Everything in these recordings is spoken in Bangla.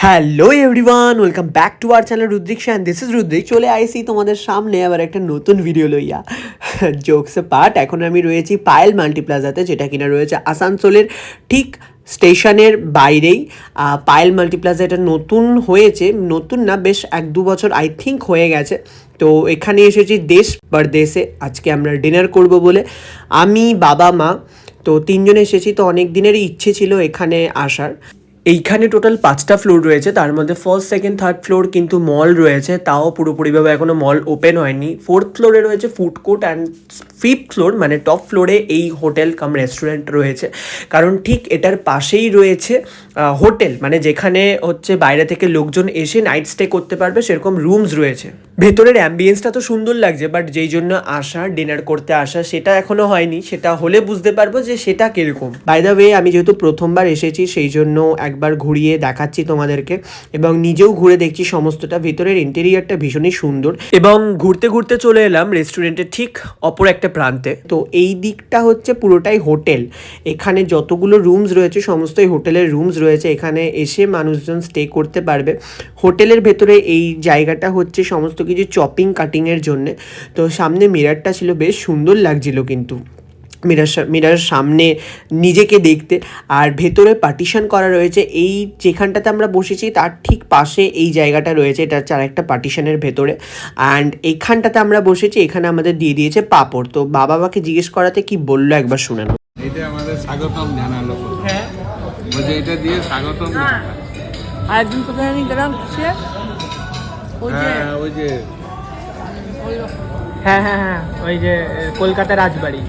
Hello everyone, welcome back to our channel Rudrik and this is Rudrik. চলে আইসি তোমাদের সামনে আবার একটা নতুন ভিডিও লইয়া। জোকসে পার্ট, এখন আমি রয়েছি পায়েল মাল্টিপ্লাজাতে, যেটা কিনা রয়েছে আসানসোলের ঠিক স্টেশনের বাইরেই। পায়েল মাল্টিপ্লাজা এটা নতুন হয়েছে, নতুন না, বেশ 1-2 বছর আই থিঙ্ক হয়ে গেছে। তো এখানে এসেছি দেশ পরদেশে, আজকে আমরা ডিনার করব বলে। আমি, বাবা, মা, তো 3 জন এসেছি। তো অনেক দিনেরই ইচ্ছে ছিল এখানে আসার। এইখানে টোটাল 5টা ফ্লোর রয়েছে, তার মধ্যে ফার্স্ট, সেকেন্ড, থার্ড ফ্লোর কিন্তু মল রয়েছে, তাও পুরোপুরিভাবে এখনও মল ওপেন হয়নি। 4th ফ্লোরে রয়েছে food court and 5th floor মানে টপ ফ্লোরে এই হোটেল কাম রেস্টুরেন্ট রয়েছে। কারণ ঠিক এটার পাশেই রয়েছে হোটেল, মানে যেখানে হচ্ছে বাইরে থেকে লোকজন এসে নাইট স্টে করতে পারবে, সেরকম রুমস রয়েছে। ভেতরের অ্যাম্বিয়েন্সটা তো সুন্দর লাগছে, বাট যেই জন্য আসা, ডিনার করতে আসা, সেটা এখনও হয়নি। সেটা হলে বুঝতে পারবো যে সেটা কীরকম। বাই দ্য ওয়ে, আমি যেহেতু প্রথমবার এসেছি সেই জন্য একবার ঘুরিয়ে দেখাচ্ছি তোমাদেরকে, এবং নিজেও ঘুরে দেখছি সমস্তটা। ভেতরের ইন্টেরিয়ারটা ভীষণই সুন্দর, এবং ঘুরতে ঘুরতে চলে এলাম রেস্টুরেন্টের ঠিক অপর একটা প্রান্তে। তো এই দিকটা হচ্ছে পুরোটাই হোটেল। এখানে যতগুলো রুমস রয়েছে সমস্তই হোটেলের রুমস রয়েছে, এখানে এসে মানুষজন স্টে করতে পারবে। হোটেলের ভেতরে এই জায়গাটা হচ্ছে সমস্ত কিছু চপিং কাটিংয়ের জন্যে। তো সামনে মিরারটা ছিল, বেশ সুন্দর লাগছিল কিন্তু মিরার সামনে নিজেকে দেখতে। আর ভেতরে পার্টিশন করা রয়েছে, এই যেখানটাতে আমরা বসেছি তার ঠিক পাশে এই জায়গাটা রয়েছে, এটা হচ্ছে আরেকটা পার্টিশনের ভেতরে। অ্যান্ড এইখানটাতে আমরা বসেছি, এখানে আমাদের দিয়ে দিয়েছে পাঁপড়। তো বাবাকে জিজ্ঞেস করাতে কি বললো একবার শুনে নাও। এটা আমাদের স্বাগতম জানালো। হ্যাঁ, বলছে এটা দিয়ে স্বাগতম জানালো। আরেকদিন কোথায় জানি গেলাম, কিসে ওই যে হ্যাঁ, ওই যে হ্যাঁ হ্যাঁ হ্যাঁ, ওই যে কলকাতা রাজবাড়ি।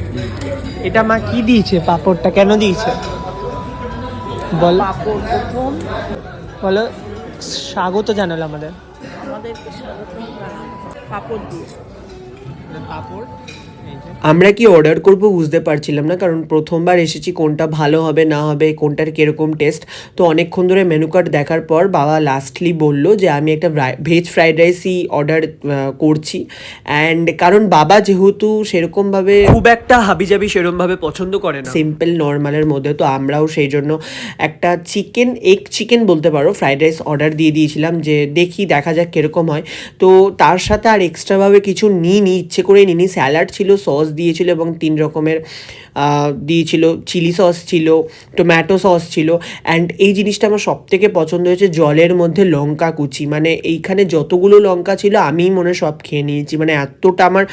এটা মা কি দিয়েছে? পাঁপড়টা কেন দিয়েছে বল, পাপড় প্রথম বলো। স্বাগত জানালো আমাদেরকে স্বাগত পাপড় দিয়ে পাঁপড়। আমরা কি অর্ডার করব বুঝতে পারছিলাম না, কারণ প্রথমবার এসেছি, কোনটা ভালো হবে না হবে, কোনটার কীরকম টেস্ট। তো অনেকক্ষণ ধরে মেনু কার্ড দেখার পর বাবা লাস্টলি বললো যে আমি একটা ভেজ ফ্রাইড রাইসই অর্ডার করছি। অ্যান্ড কারণ বাবা যেহেতু সেরকমভাবে খুব একটা হাবিজাবি সেরকমভাবে পছন্দ করে না, সিম্পল নর্মালের মধ্যে, তো আমরাও সেই জন্য একটা এগ চিকেন বলতে পারো ফ্রাইড রাইস অর্ডার দিয়ে দিয়েছিলাম, যে দেখা যাক কীরকম হয়। তো তার সাথে আর এক্সট্রাভাবে কিছু নিইনি, ইচ্ছে করে নিইনি। স্যালাড ছিল, সস দিয়েছিল, এবং 3 রকমের দিয়েছিল, চিলি সস ছিল, টোম্যাটো সস ছিল। অ্যান্ড এই জিনিসটা আমার সবথেকে পছন্দ হয়েছে, জলের মধ্যে লঙ্কা কুচি, মানে এইখানে যতগুলো লঙ্কা ছিল আমি মনে সব খেয়ে নিয়েছি। মানে এতটা আমার,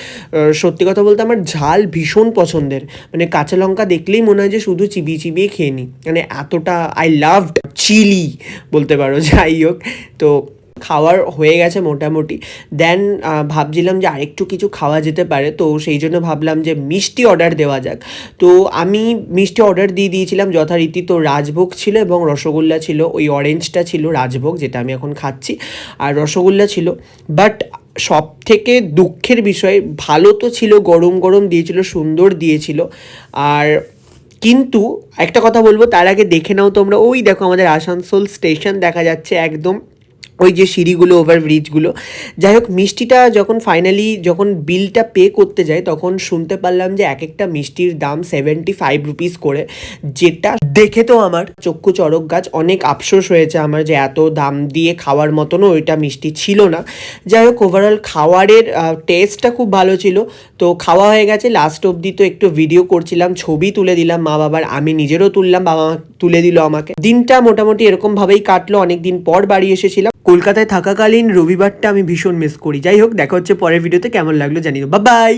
সত্যি কথা বলতে আমার ঝাল ভীষণ পছন্দের, মানে কাঁচা লঙ্কা দেখলেই মনে হয় যে শুধু চিবিয়ে চিবিয়ে খেয়ে নিই, মানে এতটা আই লাভড চিলি বলতে পারো। যাই হোক, তো খাওয়ার হয়ে গেছে মোটামুটি। দেন ভাবছিলাম যে আরেকটু কিছু খাওয়া যেতে পারে, তো সেই জন্য ভাবলাম যে মিষ্টি অর্ডার দেওয়া যাক। তো আমি মিষ্টি অর্ডার দিয়ে দিয়েছিলাম যথারীতি। তো রাজভোগ ছিল এবং রসগোল্লা ছিল, ওই অরেঞ্জটা ছিল রাজভোগ, যেটা আমি এখন খাচ্ছি, আর রসগোল্লা ছিল। বাট সব থেকে দুঃখের বিষয়, ভালো তো ছিল, গরম গরম দিয়েছিল, সুন্দর দিয়েছিল। আর কিন্তু একটা কথা বলবো, তার আগে দেখে নাও তোমরা, ওই দেখো আমাদের আসানসোল স্টেশন দেখা যাচ্ছে একদম, ওই যে সিঁড়িগুলো, ওভারব্রিজগুলো। যাই হোক, মিষ্টিটা যখন বিলটা পে করতে যায় তখন শুনতে পারলাম যে এক একটা মিষ্টির দাম 75 রুপিস করে, যেটা দেখে তো আমার চক্ষু চড়ক গাছ। অনেক আফসোস হয়েছে আমার যে এত দাম দিয়ে খাওয়ার মতনও ওইটা মিষ্টি ছিল না। যাই হোক, ওভারঅল খাওয়ারের টেস্টটা খুব ভালো ছিল। তো খাওয়া হয়ে গেছে, লাস্ট অবধি তো একটু ভিডিও করছিলাম, ছবি তুলে দিলাম মা বাবার, আমি নিজেরও তুললাম, বাবা মা তুলে দিল আমাকে। দিনটা মোটামুটি এরকমভাবেই কাটলো। অনেকদিন পর বাড়ি এসেছিলাম। কলকাতায় থাকাকালীন রবিবারটা আমি ভীষণ মিস করি। যাই হোক, দেখা হচ্ছে পরের ভিডিওতে। কেমন লাগলো জানিও। Bye bye.